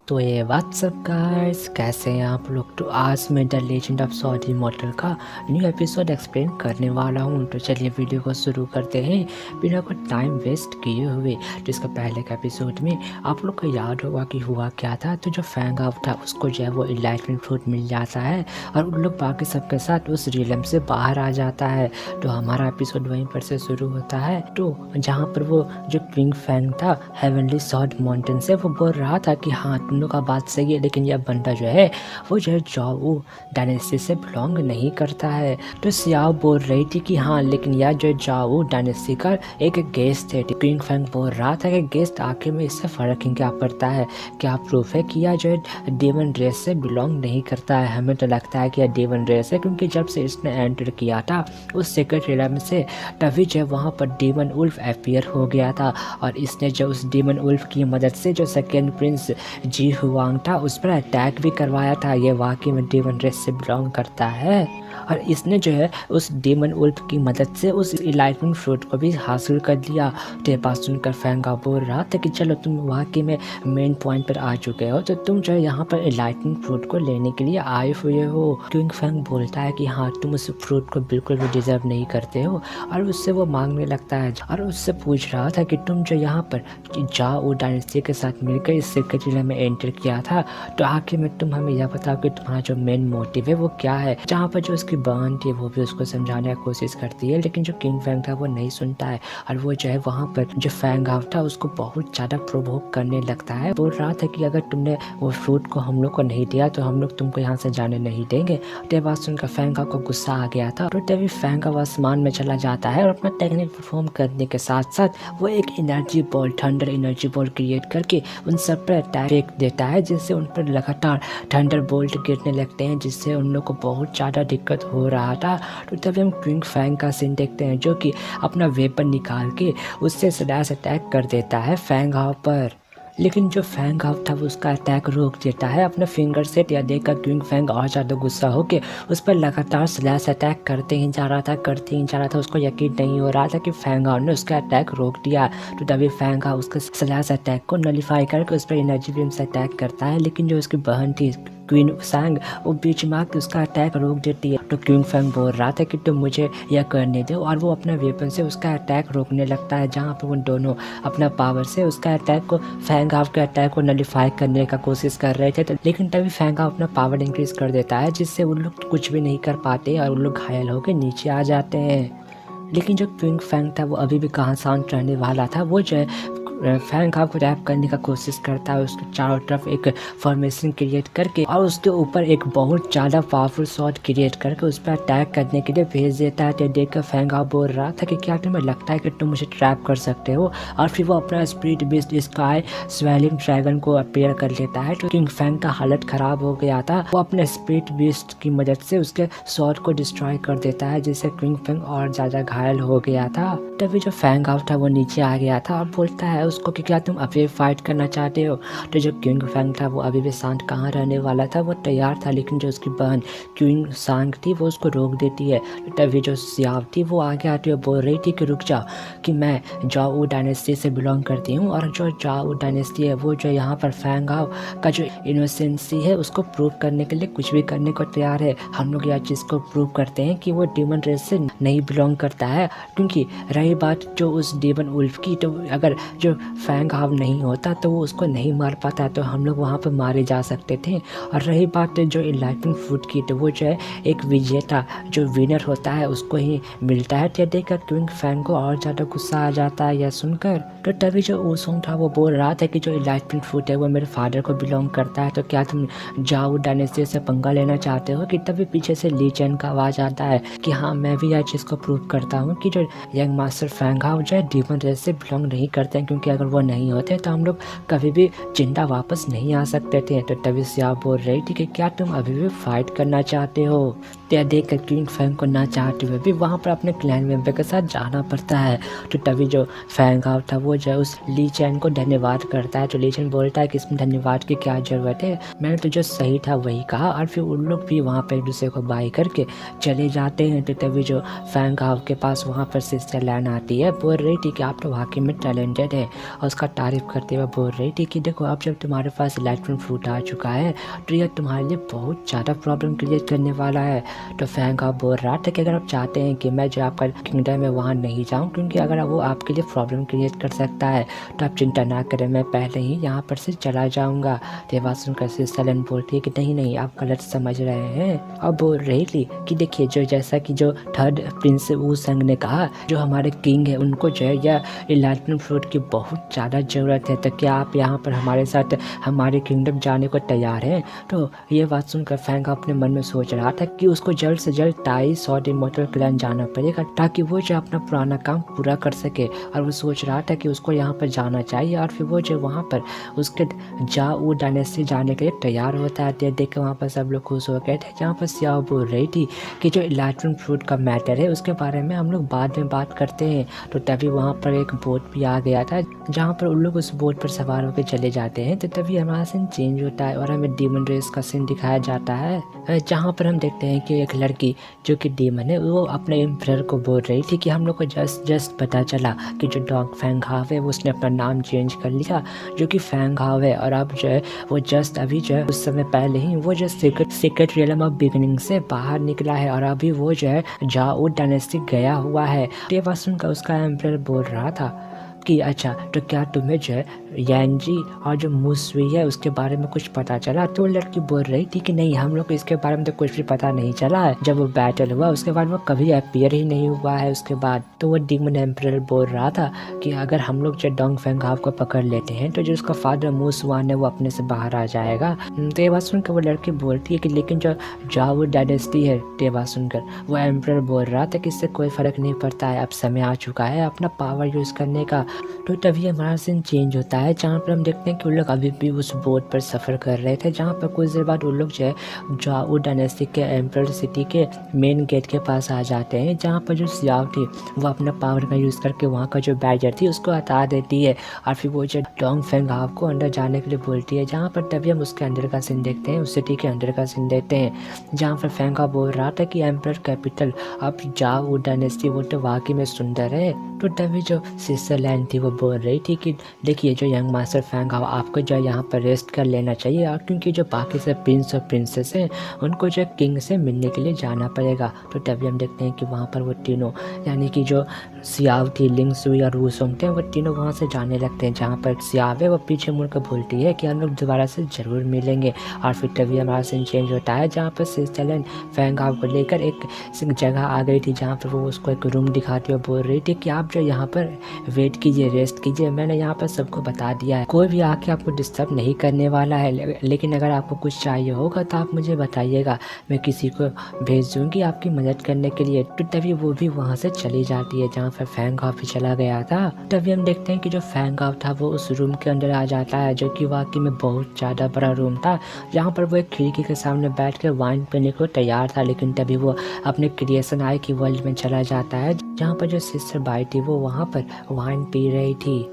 तो ये WhatsApp guys, कैसे हैं आप लोग। तो आज मैं the legend of sword immortal का न्यू एपिसोड एक्सप्लेन करने वाला हूँ। तो चलिए वीडियो को शुरू करते हैं बिना कोई टाइम वेस्ट किए हुए। तो इसका पहले के एपिसोड में आप लोग को याद होगा कि हुआ क्या था। तो जो फैंग आउट था उसको जो है वो इनलाइटमेंट फ्रूट मिल जाता है और उन लोग बाकी सबके साथ उस रियलम से बाहर आ जाता है। तो हमारा एपिसोड वहीं पर से शुरू होता है। तो जहाँ पर वो जो किंग फैंग था हेवनली सॉर्ड माउंटेन से, वो बोल रहा था कि हाँ तुम लोग का बात सही है, लेकिन यह बंदा जो है वो जो है जाओ डायनेस्टी से बिलोंग नहीं करता है। तो सियाओ बोल रही थी कि हाँ लेकिन यह जो जाओ डायनेस्टी का एक गेस्ट है। किंग फैंग बोल रहा था कि गेस्ट आखिर में इससे फर्क ही क्या पड़ता है, क्या प्रूफ है कि यह जो है डेमन रेस से बिलोंग नहीं करता है। हमें तो लगता है कि यह डेमन रेस है, क्योंकि जब से इसने एंटर किया था उस सेक्रेट रियलम से, तभी जो वहाँ पर डेमन उल्फ अपीयर हो गया था और इसने जो उस डेमन उल्फ की मदद से जो सेकेंड प्रिंस जी हुआंग था उस पर अटैक भी करवाया था। ये वाकई में डेमन रेस से बिलोंग करता है और इसने जो है उस डेमन उल्फ की मदद से उस इनलाइटमेंट फ्रूट को भी हासिल कर लिया। तो ये बात सुनकर फैंगा बोल रहा था कि चलो तुम वाकई में मेन पॉइंट पर आ चुके हो, तो तुम जो है यहाँ पर इनलाइटमेंट फ्रूट को लेने के लिए आए हुए हो। किंग फैंग बोलता है कि हाँ तुम उस फ्रूट को बिल्कुल भी डिजर्व नहीं करते हो और उससे वो मांगने लगता है और उससे पूछ रहा था कि तुम जो यहाँ पर जाओ डायनेस्टी के साथ मिलकर इस सिक्रेट जिले में एंटर किया था, तो आखिर में तुम हमें यह बताओ कि तुम्हारा जो मेन मोटिव है वो क्या है। जहाँ पर जो उसकी बहन थी वो भी उसको समझाने की कोशिश करती है, लेकिन जो किंग फैंग था वो नहीं सुनता है और वो जो है वहाँ पर जो फैंग आउट था उसको बहुत ज़्यादा प्रोवोक करने लगता है। बोल रहा था कि अगर तुमने वो फ्रूट को हम लोग को नहीं दिया तो हम लोग तुमको यहाँ से जाने नहीं देंगे। तो बात सुनकर फैंग आउट को गुस्सा आ गया था। तो तभी फैंग आउट आसमान में चला जाता है और अपना टेक्निक परफॉर्म करने के साथ साथ वो एक energy ball, thunder energy ball create करके उन सब पर अटैक फेंक देता है, जिससे उन पर लगातार थंडर बोल्ट गिरने लगते हैं, जिससे उन लोग को बहुत ज़्यादा दिक्कत हो रहा था। तो तभी हम किंग फैंग का सीन देखते हैं, जो कि अपना वेपन निकाल के उससे स्लैश अटैक कर देता है फैंग हाउ पर। लेकिन जो फैंग हाउ था वो उसका अटैक रोक देता है अपने फिंगर से। यह देखकर किंग फैंग और ज़्यादा गुस्सा होकर उस पर लगातार स्लैश अटैक करते ही जा रहा था। उसको यकीन नहीं हो रहा था कि फैंग हाउ ने उसका अटैक रोक दिया। तो तभी फैंग हाउ उसके स्लैश अटैक को नलीफाई करके उस पर एनर्जी बीम से अटैक करता है, लेकिन जो उसकी बहन थी क्वीन सांग वो बीच में आके उसका अटैक रोक देती है। तो किंग फैंग बोल रहा था कि तुम मुझे यह करने दो और वो अपना वेपन से उसका अटैक रोकने लगता है, जहाँ पे वो दोनों अपना पावर से उसका अटैक को फैंग हाउ के अटैक को नलीफाई करने का कोशिश कर रहे थे। तो लेकिन तभी फैंग हाउ अपना पावर इंक्रीज कर देता है, जिससे उन लोग कुछ भी नहीं कर पाते और उन लोग घायल होकर नीचे आ जाते हैं। लेकिन जो किंग फैंग था वो अभी भी कहाँ शांत रहने वाला था। वो जो है फैंग हाउ को रैप करने का कोशिश करता है, उसके चारों तरफ एक फॉर्मेशन क्रिएट करके और उसके ऊपर एक बहुत ज़्यादा पावरफुल शॉट क्रिएट करके उस पर अटैक करने के लिए भेज देता है। तो देखकर फैंग हाउ बोल रहा था कि क्या तुम्हें लगता है कि तुम मुझे ट्रैप कर सकते हो, और फिर वो अपना spirit beast sky swelling dragon को अपेयर कर लेता है। तो किंग फैंग का हालत खराब हो गया था, वो अपने स्पिरिट बीस्ट की मदद से उसके शॉट को डिस्ट्रॉय कर देता है, जिससे किंग फैंग और ज़्यादा घायल हो गया था। तभी जो फैंग हाउ था वो नीचे आ गया था और बोलता है उसको कि क्या तुम अभी फाइट करना चाहते हो। तो जो किंग फैंग था वो अभी भी शांत कहाँ रहने वाला था, वो तैयार था, लेकिन जो उसकी बहन क्वीन सांग थी वो उसको रोक देती है। तो तभी जो सियाव थी वो आगे आती है, बोल रही थी कि रुक जाओ, कि मैं जाओ डायनेस्टी से बिलोंग करती हूँ और जो जाओ डायनेस्टी है वो जो यहाँ पर फैंग हाउ का जो इनोसेंसी है उसको प्रूव करने के लिए कुछ भी करने को तैयार है। हम लोग यह चीज़ को प्रूव करते हैं कि वो डेमन रेस से नहीं बिलोंग करता है। क्योंकि रही बात जो उस डेमन उल्फ की, तो अगर जो फैंग हाउ नहीं होता तो वो उसको नहीं मार पाता, तो हम लोग वहाँ पर मारे जा सकते थे। और रही बात जो इनलाइटमेंट फ्रूट की, तो वो जो है एक विजेता जो विनर होता है उसको ही मिलता है। तो देखकर किंग फैंग को और ज़्यादा गुस्सा आ जाता है यह सुनकर। तो तभी जो ओसोंग था वो बोल रहा था कि जो इनलाइटमेंट फ्रूट है वो मेरे फादर को बिलोंग करता है, तो क्या तुम जाओ डायनेस्टी से पंगा लेना चाहते हो। कि तभी पीछे से ली चैन का आवाज़ आता है कि हाँ मैं भी यह चीज़ को प्रूव करता हूँ कि जो यंग मास्टर फैंग हाउ जो है डेमन रेस से बिलोंग नहीं करते हैं, क्योंकि अगर वो नहीं होते तो हम लोग कभी भी जिंदा वापस नहीं आ सकते थे। तो तभी सियाव बोल रही थी कि क्या तुम अभी भी फाइट करना चाहते हो। तो देख कर किंग फैंग को ना चाहते हुए भी वहाँ पर अपने क्लैन मेंबर के साथ जाना पड़ता है। तो तभी जो फैंग हाउ था वो जो है उस ली चैन को धन्यवाद करता है। तो ली चैन बोलता है कि इसमें धन्यवाद की क्या ज़रूरत है, मैंने तो जो सही था वही कहा। और फिर उन लोग भी वहाँ पर एक दूसरे को बाय करके चले जाते हैं। तो तभी जो फैंग हाउ के पास वहाँ पर सिस्टर लैन आती है, बोल रही थी कि आप तो वाकई में टैलेंटेड है, और उसका तारीफ़ करते हुए बोल रही थी कि देखो अब जब तुम्हारे पास इलाइटमेंट फ्रूट आ चुका है तो यह तुम्हारे लिए बहुत ज़्यादा प्रॉब्लम क्रिएट करने वाला है। तो फैंग आप बोल रहा था कि अगर आप चाहते हैं कि मैं जो आपका किंगडम है वहाँ नहीं जाऊँ, क्योंकि अगर वो आपके लिए प्रॉब्लम क्रिएट कर सकता है, तो आप चिंता ना करें, मैं पहले ही यहाँ पर से चला जाऊँगा। तो ये बात सुनकर सिस्टरलैन बोलती है कि नहीं आप गलत समझ रहे हैं। और बोल रही थी कि देखिए जो जैसा कि जो थर्ड प्रिंस वू संग ने कहा, जो हमारे किंग है उनको जो है यह इलाइटमेंट फ्रूट की बहुत ज़्यादा ज़रूरत है, तो क्या आप यहाँ पर हमारे साथ हमारे किंगडम जाने को तैयार हैं? तो ये बात सुनकर फैंग अपने मन में सोच रहा था कि उसको जल्द से जल्द टाई सॉर्ड इमॉर्टल क्लैन जाना पड़ेगा ताकि वो जो अपना पुराना काम पूरा कर सके। और वो सोच रहा था कि उसको यहाँ पर जाना चाहिए और फिर वो जो वहाँ पर उसके जाऊ डायनेस्टी जाने के लिए तैयार होता है। देख के वहाँ पर सब लोग खुश हो गए थे। जहाँ पर सियाओ बोल रही थी कि जो इलाइटमेंट फ्रूट का मैटर है उसके बारे में हम लोग बाद में बात करते हैं। तो तभी वहाँ पर एक बोट भी आ गया था जहाँ पर उन लोग उस बोट पर सवार होकर चले जाते हैं। तो तभी हमारा सीन चेंज होता है और हमें डीमन रेस का सीन दिखाया जाता है, जहाँ पर हम देखते हैं कि एक लड़की जो कि डीमन है वो अपने एम्परर को बोल रही थी कि हम लोग को जस्ट पता चला कि जो डॉग फैंग हाव है वो उसने अपना नाम चेंज कर लिया जो कि फैंग हाव है, और अब जो है वो जस्ट अभी जो है उस समय पहले ही वो जो सीक्रेट रियलम ऑफ बिगिनिंग से बाहर निकला है और अभी वो जो है जाओ डायनेस्टी गया हुआ है। ये बात सुनकर उसका एम्परर बोल रहा था कि अच्छा तो क्या तुम्हें जो है यांजी और जो मुसवी है उसके बारे में कुछ पता चला? तो लड़की बोल रही थी कि नहीं हम लोग को इसके बारे में तो कुछ भी पता नहीं चला है। जब वो बैटल हुआ उसके बाद वो कभी अपीयर ही नहीं हुआ है उसके बाद। तो वो डीमन एम्परर बोल रहा था कि अगर हम लोग जो डोंग फेंग हाव को पकड़ लेते हैं तो जो उसका फादर मूसवान है वो अपने से बाहर आ जाएगा। तो ये बात सुनकर वो लड़की बोलती है कि लेकिन जो जाओ डायनेस्टी है, ये बात सुनकर वो एम्परर बोल रहा था कि इससे कोई फर्क नहीं पड़ता है, अब समय आ चुका है अपना पावर यूज करने का। तो तभी हमारा सीन चेंज होता है जहाँ पर हम देखते हैं कि उन लोग अभी भी उस बोट पर सफ़र कर रहे थे, जहाँ पर कुछ देर बाद उन लोग जो है जाओ डायनेस्टी के एम्परर सिटी के मेन गेट के पास आ जाते हैं, जहाँ पर जो सियाओ थी वो अपना पावर का यूज़ करके वहाँ का जो बैरियर थी उसको हटा देती है और फिर वो जो डोंग फेंग हाव को अंदर जाने के लिए बोलती है। जहाँ पर तभी हम उसके अंदर का सीन देखते हैं, उस सिटी के अंदर का सीन देखते हैं, जहाँ पर फेंग हाव बोल रहा था कि एम्परर कैपिटल अब जाओ डायनेस्टी वो तो वाकई में सुंदर है। तो तभी जो सिस्टरलैन थी वो बोल रही थी कि देखिए जो यंग मास्टर फैंग हाव आपको जो यहाँ पर रेस्ट कर लेना चाहिए, और क्योंकि जो बाकी से प्रिंस और प्रिंसेस हैं उनको जो किंग से मिलने के लिए जाना पड़ेगा। तो तभी हम देखते हैं कि वहाँ पर वो तीनों यानी कि जो सियाव थी, लिंग सुई और वूसोंग थे वो तीनों वहाँ से जाने लगते हैं। जहाँ पर सियाव है वो पीछे मुड़कर बोलती है कि हम लोग दोबारा से ज़रूर मिलेंगे। और फिर तभी हमारा सीन चेंज होता है जहाँ पर सिस्टरलैन फैंग हाव को लेकर एक जगह आ गई थी, जहाँ पर वो उसको एक रूम दिखाती हुई बोल रही थी कि आप जो यहाँ पर वेट कीजिए, रेस्ट कीजिए, मैंने यहाँ पर सबको बता दिया है, कोई भी आके आपको डिस्टर्ब नहीं करने वाला है, लेकिन अगर आपको कुछ चाहिए होगा तो आप मुझे बताइएगा, मैं किसी को भेज दूँगी आपकी मदद करने के लिए। तो तभी वो भी वहाँ से चली जाती है जहाँ पर फैंग हाव भी चला गया था। तभी हम देखते हैं कि जो फैंग हाव था वो उस रूम के अंदर आ जाता है, जो कि वाकई में बहुत ज़्यादा बड़ा रूम था, जहाँ पर वो एक खिड़की के सामने बैठ कर वाइन पीने को तैयार था। लेकिन तभी वो अपने क्रिएशन आई की वर्ल्ड में चला जाता है, जहाँ पर जो सिस्टर बाई थी वो वहाँ पर वाइन पी रही थी।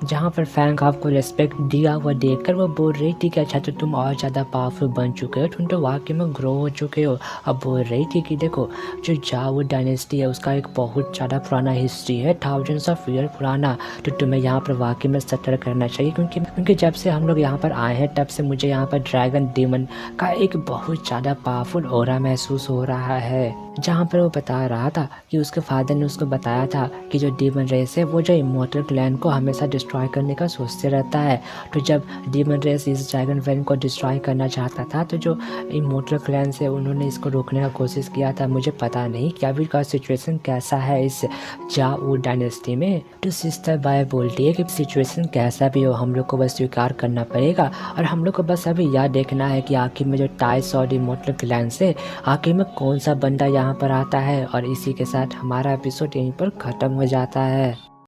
जहाँ पर फैंग हाव को रिस्पेक्ट दिया हुआ देखकर वो बोल रही थी कि अच्छा तो तुम और ज़्यादा पावरफुल बन चुके हो, तुम तो वाकई में ग्रो हो चुके हो। अब बोल रही थी कि देखो जो जाओ डायनेस्टी है उसका एक बहुत ज़्यादा पुराना हिस्ट्री है, थाउजेंड्स ऑफ ईयर पुराना, तो तुम्हें यहाँ पर वाकई में सतर्क करना चाहिए, क्योंकि जब से हम लोग यहाँ पर आए हैं तब से मुझे यहाँ पर ड्रैगन डीमन का एक बहुत ज़्यादा पावरफुल ऑरा महसूस हो रहा है। जहाँ पर वो बता रहा था कि उसके फादर ने उसको बताया था कि जो डीमन रेस है वो जो इमॉर्टल क्लैन को हमेशा डिस्ट्रॉय करने का सोचते रहता है। तो जब डीमन रेस इस ड्रैगन वैन को डिस्ट्रॉय करना चाहता था तो जो इमॉर्टल क्लैन से उन्होंने इसको रोकने का कोशिश किया था। मुझे पता नहीं कि अभी का सिचुएशन कैसा है इस जाओ डायनेस्टी में। तो सिस्टर बाय बोलती है कि सिचुएशन कैसा भी हो हम लोग को बस स्वीकार करना पड़ेगा, और हम लोग को बस अभी यह देखना है कि आखिर में जो टाई सॉर्ड इमॉर्टल क्लैन से आखिर में कौन सा बंदा यहाँ पर आता है। और इसी के साथ हमारा एपिसोड यहीं पर ख़त्म हो जाता है।